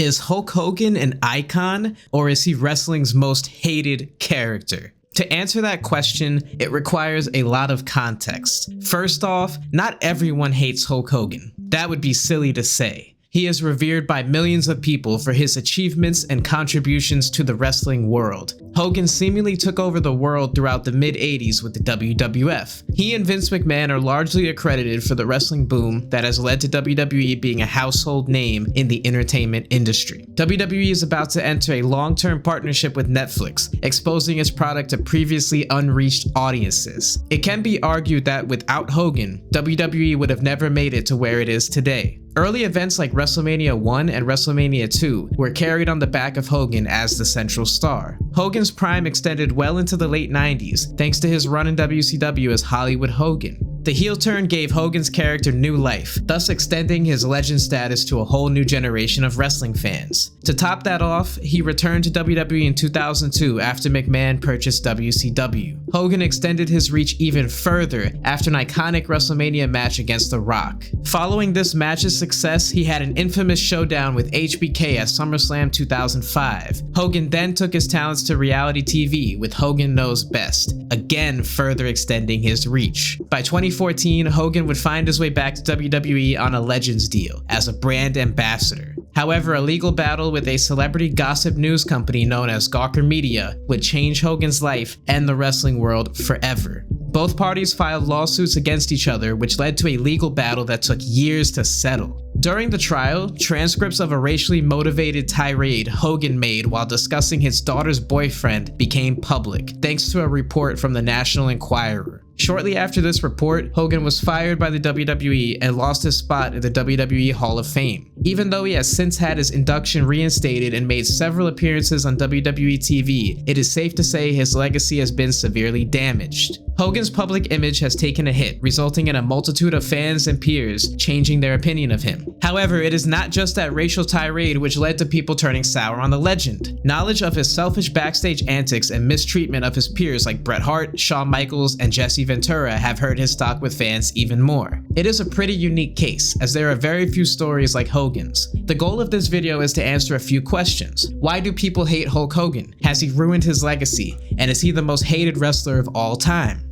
Is Hulk Hogan an icon, or is he wrestling's most hated character? To answer that question, it requires a lot of context. First off, not everyone hates Hulk Hogan. That would be silly to say. He is revered by millions of people for his achievements and contributions to the wrestling world. Hogan seemingly took over the world throughout the mid-80s with the WWF. He and Vince McMahon are largely accredited for the wrestling boom that has led to WWE being a household name in the entertainment industry. WWE is about to enter a long-term partnership with Netflix, exposing its product to previously unreached audiences. It can be argued that without Hogan, WWE would have never made it to where it is today. Early events like WrestleMania 1 and WrestleMania 2 were carried on the back of Hogan as the central star. Hogan's prime extended well into the late 90s thanks to his run in WCW as Hollywood Hogan. The heel turn gave Hogan's character new life, thus extending his legend status to a whole new generation of wrestling fans. To top that off, he returned to WWE in 2002 after McMahon purchased WCW. Hogan extended his reach even further after an iconic WrestleMania match against The Rock. Following this match's success, he had an infamous showdown with HBK at SummerSlam 2005. Hogan then took his talents to reality TV with Hogan Knows Best, again further extending his reach. By 2014, Hogan would find his way back to WWE on a Legends deal as a brand ambassador. However, a legal battle with a celebrity gossip news company known as Gawker Media would change Hogan's life and the wrestling world forever. Both parties filed lawsuits against each other, which led to a legal battle that took years to settle. During the trial, transcripts of a racially motivated tirade Hogan made while discussing his daughter's boyfriend became public, thanks to a report from the National Enquirer. Shortly after this report, Hogan was fired by the WWE and lost his spot in the WWE Hall of Fame. Even though he has since had his induction reinstated and made several appearances on WWE TV, it is safe to say his legacy has been severely damaged. Hogan's public image has taken a hit, resulting in a multitude of fans and peers changing their opinion of him. However, it is not just that racial tirade which led to people turning sour on the legend. Knowledge of his selfish backstage antics and mistreatment of his peers like Bret Hart, Shawn Michaels, and Jesse Ventura have hurt his stock with fans even more. It is a pretty unique case, as there are very few stories like Hogan's. The goal of this video is to answer a few questions. Why do people hate Hulk Hogan? Has he ruined his legacy? And is he the most hated wrestler of all time?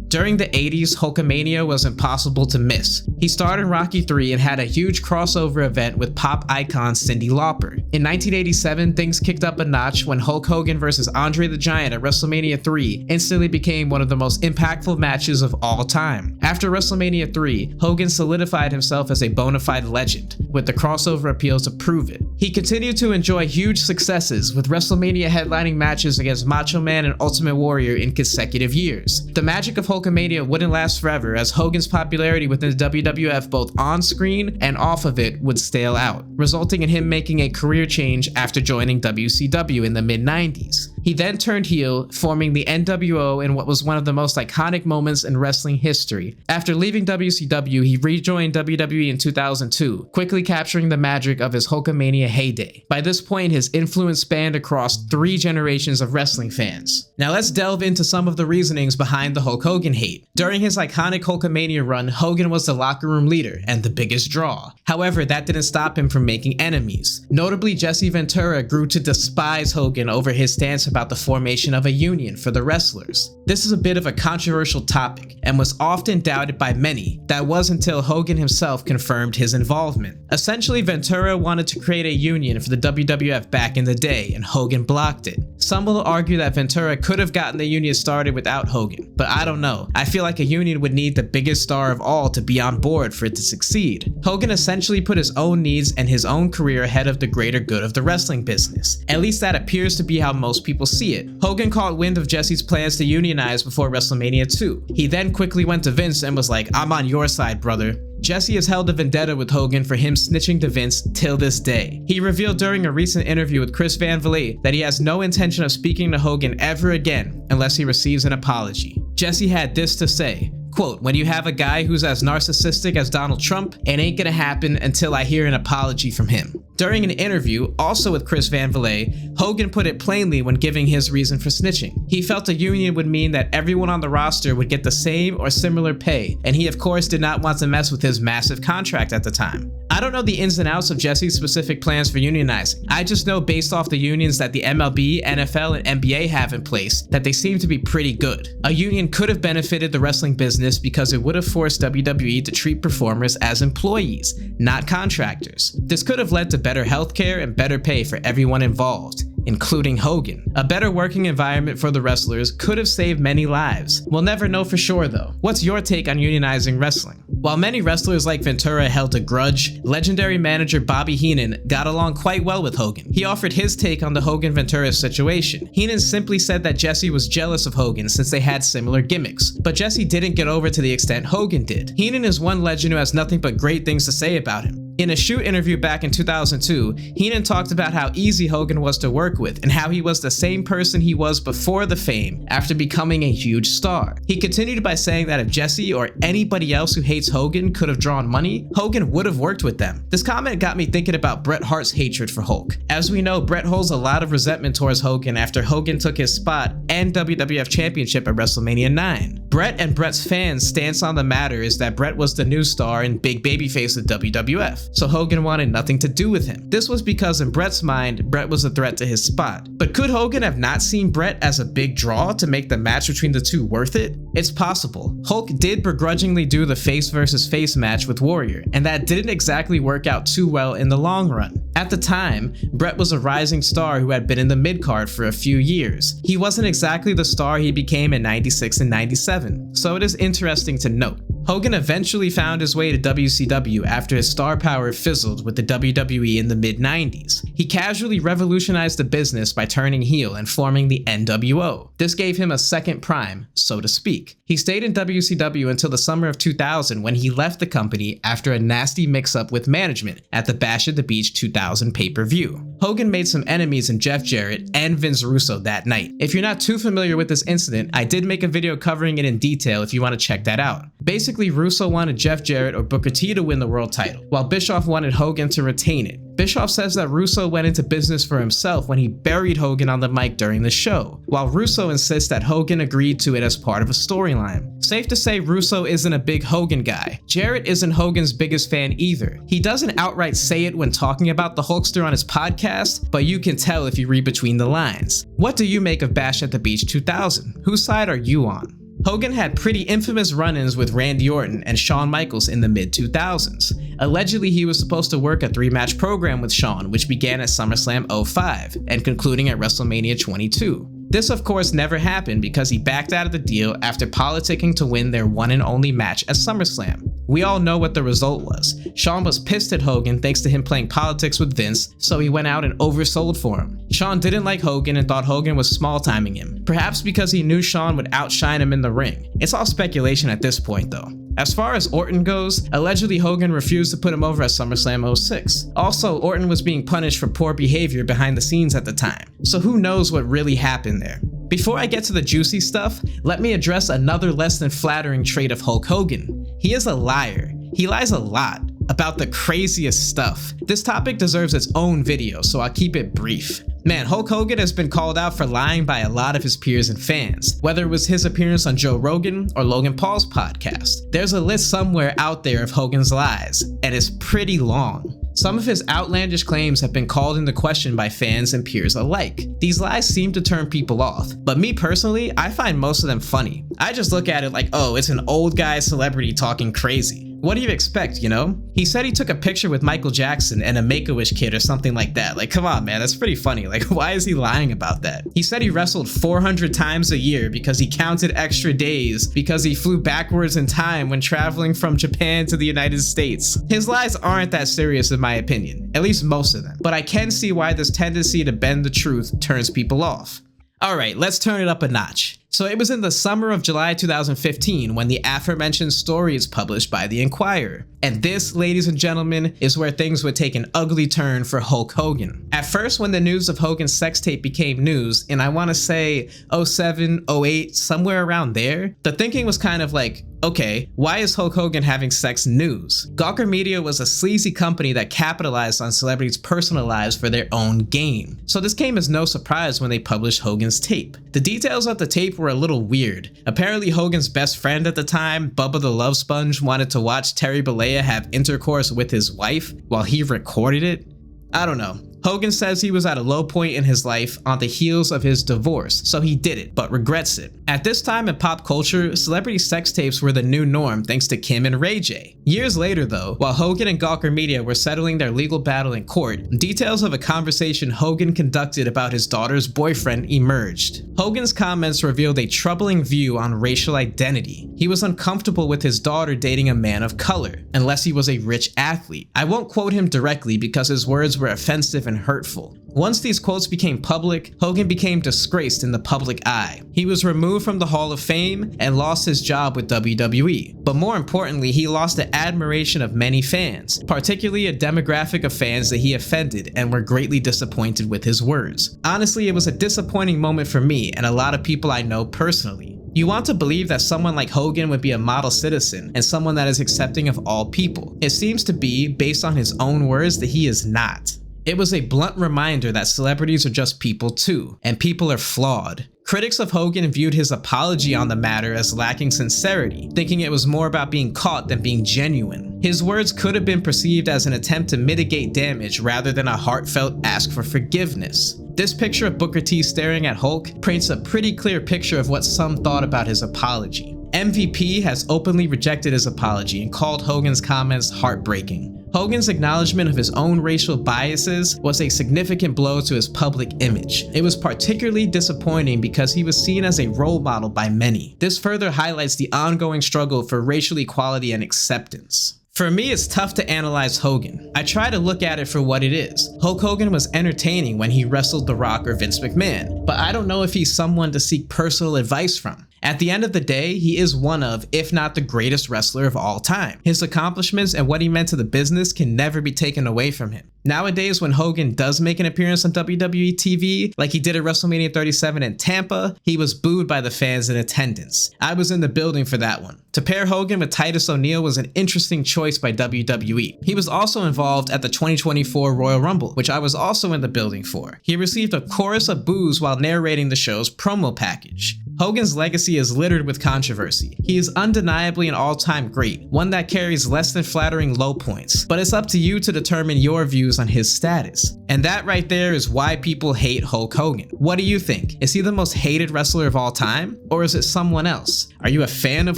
During the 80s, Hulkamania was impossible to miss. He starred in Rocky III and had a huge crossover event with pop icon Cyndi Lauper. In 1987, things kicked up a notch when Hulk Hogan vs. Andre the Giant at WrestleMania 3 instantly became one of the most impactful matches of all time. After WrestleMania 3, Hogan solidified himself as a bona fide legend, with the crossover appeal to prove it. He continued to enjoy huge successes, with WrestleMania headlining matches against Macho Man and Ultimate Warrior in consecutive years. The magic of Hulkamania wouldn't last forever, as Hogan's popularity within the WWF both on screen and off of it would stale out, resulting in him making a career change after joining WCW in the mid-90s. He then turned heel, forming the NWO in what was one of the most iconic moments in wrestling history. After leaving WCW, he rejoined WWE in 2002, quickly capturing the magic of his Hulkamania heyday. By this point, his influence spanned across 3 generations of wrestling fans. Now let's delve into some of the reasonings behind the Hulk Hogan hate. During his iconic Hulkamania run, Hogan was the locker room leader and the biggest draw. However, that didn't stop him from making enemies. Notably, Jesse Ventura grew to despise Hogan over his stance about the formation of a union for the wrestlers. This is a bit of a controversial topic and was often doubted by many. That was until Hogan himself confirmed his involvement. Essentially, Ventura wanted to create a union for the WWF back in the day, and Hogan blocked it. Some will argue that Ventura could have gotten the union started without Hogan, but I don't know. I feel like a union would need the biggest star of all to be on board for it to succeed. Hogan essentially put his own needs and his own career ahead of the greater good of the wrestling business. At least that appears to be how most people see it. Hogan caught wind of Jesse's plans to unionize before WrestleMania 2. He then quickly went to Vince and was like, "I'm on your side, brother." Jesse has held a vendetta with Hogan for him snitching to Vince till this day. He revealed during a recent interview with Chris Van Vliet that he has no intention of speaking to Hogan ever again unless he receives an apology. Jesse had this to say, quote, "When you have a guy who's as narcissistic as Donald Trump, it ain't gonna happen until I hear an apology from him." During an interview, also with Chris Van Vliet, Hogan put it plainly when giving his reason for snitching. He felt a union would mean that everyone on the roster would get the same or similar pay, and he of course did not want to mess with his massive contract at the time. I don't know the ins and outs of Jesse's specific plans for unionizing. I just know based off the unions that the MLB, NFL, and NBA have in place that they seem to be pretty good. A union could have benefited the wrestling business because it would have forced WWE to treat performers as employees, not contractors. This could have led to better healthcare and better pay for everyone involved, including Hogan. A better working environment for the wrestlers could have saved many lives. We'll never know for sure though. What's your take on unionizing wrestling? While many wrestlers like Ventura held a grudge, legendary manager Bobby Heenan got along quite well with Hogan. He offered his take on the Hogan-Ventura situation. Heenan simply said that Jesse was jealous of Hogan since they had similar gimmicks, but Jesse didn't get over to the extent Hogan did. Heenan is one legend who has nothing but great things to say about him. In a shoot interview back in 2002, Heenan talked about how easy Hogan was to work with and how he was the same person he was before the fame after becoming a huge star. He continued by saying that if Jesse or anybody else who hates Hogan could have drawn money, Hogan would have worked with them. This comment got me thinking about Bret Hart's hatred for Hulk. As we know, Bret holds a lot of resentment towards Hogan after Hogan took his spot and WWF Championship at WrestleMania 9. Bret and Bret's fans' stance on the matter is that Bret was the new star and big babyface of WWF, so Hogan wanted nothing to do with him. This was because in Bret's mind, Bret was a threat to his spot. But could Hogan have not seen Bret as a big draw to make the match between the two worth it? It's possible. Hulk did begrudgingly do the face versus face match with Warrior, and that didn't exactly work out too well in the long run. At the time, Bret was a rising star who had been in the mid-card for a few years. He wasn't exactly the star he became in 96 and 97, so it is interesting to note. Hogan eventually found his way to WCW after his star power fizzled with the WWE in the mid-90s. He casually revolutionized the business by turning heel and forming the NWO. This gave him a second prime, so to speak. He stayed in WCW until the summer of 2000 when he left the company after a nasty mix-up with management at the Bash at the Beach 2000 pay-per-view. Hogan made some enemies in Jeff Jarrett and Vince Russo that night. If you're not too familiar with this incident, I did make a video covering it in detail if you want to check that out. Basically, Russo wanted Jeff Jarrett or Booker T to win the world title, while Bischoff wanted Hogan to retain it. Bischoff says that Russo went into business for himself when he buried Hogan on the mic during the show, while Russo insists that Hogan agreed to it as part of a storyline. Safe to say Russo isn't a big Hogan guy. Jarrett isn't Hogan's biggest fan either. He doesn't outright say it when talking about the Hulkster on his podcast, but you can tell if you read between the lines. What do you make of Bash at the Beach 2000? Whose side are you on? Hogan had pretty infamous run-ins with Randy Orton and Shawn Michaels in the mid-2000s. Allegedly, he was supposed to work a 3-match program with Shawn, which began at SummerSlam 05 and concluding at WrestleMania 22. This of course never happened because he backed out of the deal after politicking to win their one and only match at SummerSlam. We all know what the result was. Shawn was pissed at Hogan thanks to him playing politics with Vince, so he went out and oversold for him. Shawn didn't like Hogan and thought Hogan was small-timing him, perhaps because he knew Shawn would outshine him in the ring. It's all speculation at this point though. As far as Orton goes, allegedly Hogan refused to put him over at SummerSlam 06. Also, Orton was being punished for poor behavior behind the scenes at the time, so who knows what really happened there. Before I get to the juicy stuff, let me address another less than flattering trait of Hulk Hogan. He is a liar. He lies a lot about the craziest stuff. This topic deserves its own video, so I'll keep it brief. Man, Hulk Hogan has been called out for lying by a lot of his peers and fans, whether it was his appearance on Joe Rogan or Logan Paul's podcast. There's a list somewhere out there of Hogan's lies, and it's pretty long. Some of his outlandish claims have been called into question by fans and peers alike. These lies seem to turn people off, but me personally, I find most of them funny. I just look at it like, oh, it's an old guy celebrity talking crazy. What do you expect, you know? He said he took a picture with Michael Jackson and a Make-A-Wish kid or something like that. Like, come on, man, that's pretty funny. Like, why is he lying about that? He said he wrestled 400 times a year because he counted extra days because he flew backwards in time when traveling from Japan to the United States. His lies aren't that serious in my opinion, at least most of them. But I can see why this tendency to bend the truth turns people off. Alright, let's turn it up a notch. So it was in the summer of July 2015 when the aforementioned story is published by the Enquirer. And this, ladies and gentlemen, is where things would take an ugly turn for Hulk Hogan. At first, when the news of Hogan's sex tape became news, and I want to say 07, 08, somewhere around there, the thinking was kind of like, okay, why is Hulk Hogan having sex news? Gawker Media was a sleazy company that capitalized on celebrities' personal lives for their own gain. So this came as no surprise when they published Hogan's tape. The details of the tape were a little weird. Apparently Hogan's best friend at the time, Bubba the Love Sponge, wanted to watch Terry Bollea have intercourse with his wife while he recorded it. I don't know. Hogan says he was at a low point in his life on the heels of his divorce, so he did it, but regrets it. At this time in pop culture, celebrity sex tapes were the new norm thanks to Kim and Ray J. Years later though, while Hogan and Gawker Media were settling their legal battle in court, details of a conversation Hogan conducted about his daughter's boyfriend emerged. Hogan's comments revealed a troubling view on racial identity. He was uncomfortable with his daughter dating a man of color, unless he was a rich athlete. I won't quote him directly because his words were offensive and hurtful. Once these quotes became public, Hogan became disgraced in the public eye. He was removed from the Hall of Fame and lost his job with WWE. But more importantly, he lost the admiration of many fans, particularly a demographic of fans that he offended and were greatly disappointed with his words. Honestly, it was a disappointing moment for me and a lot of people I know personally. You want to believe that someone like Hogan would be a model citizen and someone that is accepting of all people. It seems to be, based on his own words, that he is not. It was a blunt reminder that celebrities are just people too, and people are flawed. Critics of Hogan viewed his apology on the matter as lacking sincerity, thinking it was more about being caught than being genuine. His words could have been perceived as an attempt to mitigate damage rather than a heartfelt ask for forgiveness. This picture of Booker T staring at Hulk paints a pretty clear picture of what some thought about his apology. MVP has openly rejected his apology and called Hogan's comments heartbreaking. Hogan's acknowledgement of his own racial biases was a significant blow to his public image. It was particularly disappointing because he was seen as a role model by many. This further highlights the ongoing struggle for racial equality and acceptance. For me, it's tough to analyze Hogan. I try to look at it for what it is. Hulk Hogan was entertaining when he wrestled The Rock or Vince McMahon, but I don't know if he's someone to seek personal advice from. At the end of the day, he is one of, if not the greatest wrestler of all time. His accomplishments and what he meant to the business can never be taken away from him. Nowadays, when Hogan does make an appearance on WWE TV, like he did at WrestleMania 37 in Tampa, he was booed by the fans in attendance. I was in the building for that one. To pair Hogan with Titus O'Neil was an interesting choice by WWE. He was also involved at the 2024 Royal Rumble, which I was also in the building for. He received a chorus of boos while narrating the show's promo package. Hogan's legacy is littered with controversy. He is undeniably an all-time great, one that carries less than flattering low points, but it's up to you to determine your views on his status. And that right there is why people hate Hulk Hogan. What do you think? Is he the most hated wrestler of all time? Or is it someone else? Are you a fan of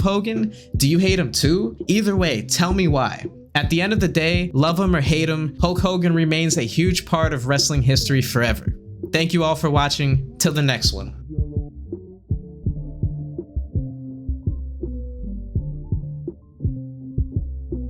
Hogan? Do you hate him too? Either way, tell me why. At the end of the day, love him or hate him, Hulk Hogan remains a huge part of wrestling history forever. Thank you all for watching. Till the next one.